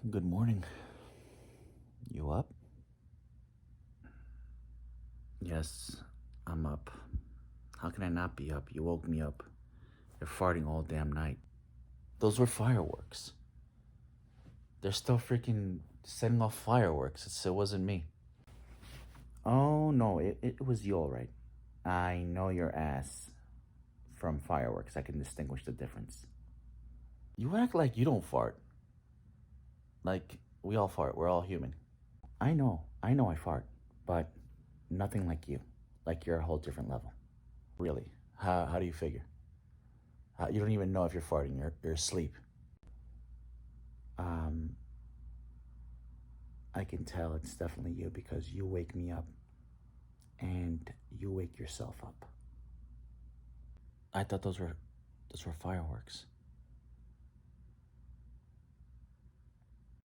Good morning. You up? Yes, I'm up. How can I not be up? You woke me up. You're farting all damn night. Those were fireworks. They're still freaking setting off fireworks. It wasn't me. Oh no, it was you all right. I know your ass from fireworks. I can distinguish the difference. You act like you don't fart. Like we all fart. We're all human. I know I fart, but nothing like you. Like you're a whole different level. Really? How do you figure? You don't even know if you're farting. You're asleep. Um, I can tell it's definitely you because you wake me up and you wake yourself up. I thought those were fireworks.